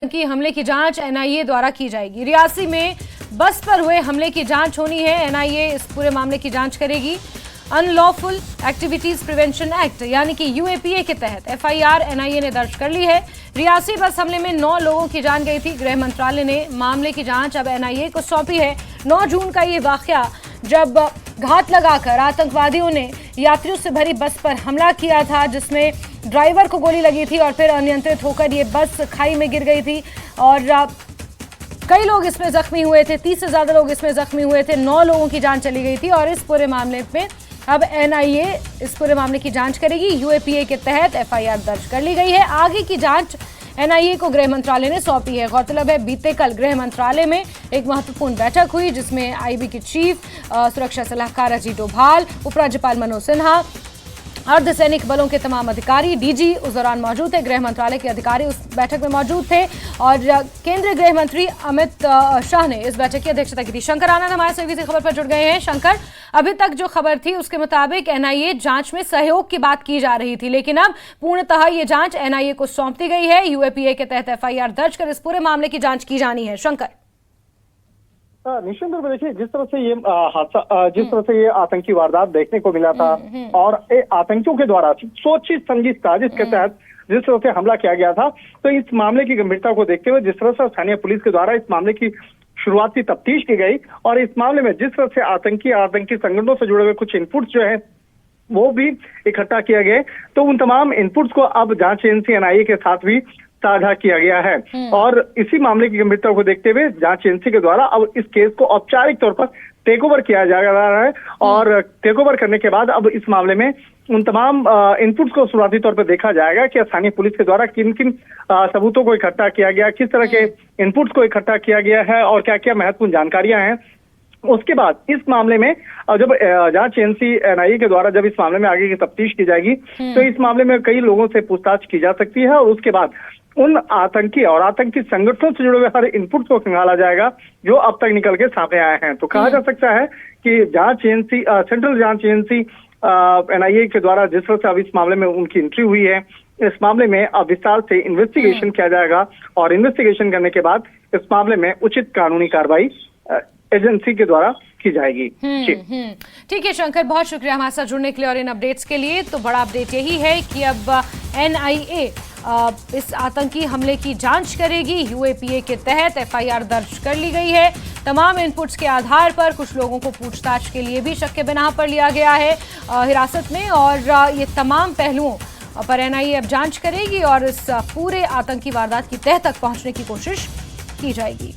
कि हमले की जांच एनआईए द्वारा की जाएगी। रियासी में बस पर हुए हमले की जांच होनी है। एनआईए इस पूरे मामले की जांच करेगी। अनलॉफुल एक्टिविटीज प्रिवेंशन एक्ट यानी कि यूएपीए के तहत एफआईआर एनआईए ने दर्ज कर ली है। रियासी बस हमले में 9 लोगों की जान गई थी। गृह मंत्रालय ने मामले की जांच अब एनआईए को सौंपी है। 9 जून का ये वाकया जब घात लगाकर आतंकवादियों ने यात्रियों से भरी बस पर हमला किया था, जिसमें ड्राइवर को गोली लगी थी और फिर अनियंत्रित होकर ये बस खाई में गिर गई थी और कई लोग इसमें जख्मी हुए थे। 30 से ज्यादा लोग इसमें जख्मी हुए थे। 9 लोगों की जान चली गई थी और इस पूरे मामले में अब एनआईए इस पूरे मामले की जांच करेगी। यूएपीए के तहत एफआईआर दर्ज कर ली गई है। आगे की जांच एनआईए को गृह मंत्रालय ने सौंपी है। गौरतलब है बीते कल गृह मंत्रालय में एक महत्वपूर्ण बैठक हुई, जिसमें आईबी के चीफ सुरक्षा सलाहकार अजीत डोभाल, उपराज्यपाल मनोज सिन्हा, अर्धसैनिक बलों के तमाम अधिकारी, डीजी उस दौरान मौजूद थे। गृह मंत्रालय के अधिकारी उस बैठक में मौजूद थे और केंद्रीय गृह मंत्री अमित शाह ने इस बैठक की अध्यक्षता की थी। शंकर आनंद हमारे सहयोगी से खबर पर जुड़ गए हैं। शंकर, अभी तक जो खबर थी उसके मुताबिक एनआईए जांच में सहयोग की बात की जा रही थी, लेकिन अब पूर्णतः ये जांच एनआईए को सौंप दी गई है। यूएपीए के तहत एफआईआर दर्ज कर इस पूरे मामले की जांच की जानी है। शंकर, निश्चित रूप से देखिए, जिस तरह से ये हादसा, जिस तरह से ये आतंकी वारदात देखने को मिला था और आतंकियों के द्वारा सोची समझी साजिश के तहत जिस तरह से हमला किया गया था, तो इस मामले की गंभीरता को देखते हुए जिस तरह से स्थानीय पुलिस के द्वारा इस मामले की शुरुआती तफ्तीश की गई और इस मामले में जिस तरह से आतंकी संगठनों से जुड़े हुए कुछ इनपुट्स जो है वो भी इकट्ठा किया गया, तो उन तमाम इनपुट्स को अब जांच एजेंसी एनआईए के साथ भी साझा किया गया है। और इसी मामले की गंभीरता को देखते हुए जांच एजेंसी के द्वारा अब इस केस को औपचारिक तौर पर टेक ओवर किया जा रहा है और टेक ओवर करने के बाद अब इस मामले में उन तमाम इनपुट्स को शुरुआती तौर पर देखा जाएगा कि स्थानीय पुलिस के द्वारा किन किन सबूतों को इकट्ठा किया गया, किस तरह के इनपुट्स को इकट्ठा किया गया है और क्या क्या महत्वपूर्ण जानकारियां हैं। उसके बाद इस मामले में जब जांच एजेंसी एनआईए के द्वारा जब इस मामले में आगे की तफ्तीश की जाएगी, तो इस मामले में कई लोगों से पूछताछ की जा सकती है और उसके बाद उन आतंकी संगठनों से जुड़े हुए हर इनपुट को खंगाला जाएगा जो अब तक निकल के सामने आए हैं। तो कहा जा सकता है कि जांच एजेंसी, सेंट्रल जांच एजेंसी एनआईए के द्वारा जिस तरह से अब इस मामले में उनकी एंट्री हुई है, इस मामले में अब विस्तार से इन्वेस्टिगेशन किया जाएगा और इन्वेस्टिगेशन करने के बाद इस मामले में उचित कानूनी कार्रवाई एजेंसी के द्वारा की जाएगी। ठीक है शंकर, बहुत शुक्रिया हमारे साथ जुड़ने के लिए और इन अपडेट्स के लिए। तो बड़ा अपडेट यही है कि अब एनआईए इस आतंकी हमले की जांच करेगी। यूएपीए के तहत एफआईआर दर्ज कर ली गई है। तमाम इनपुट्स के आधार पर कुछ लोगों को पूछताछ के लिए भी शक के बिना पर लिया गया है हिरासत में और ये तमाम पहलुओं पर एनआईए अब जांच करेगी और इस पूरे आतंकी वारदात की तह तक पहुंचने की कोशिश की जाएगी।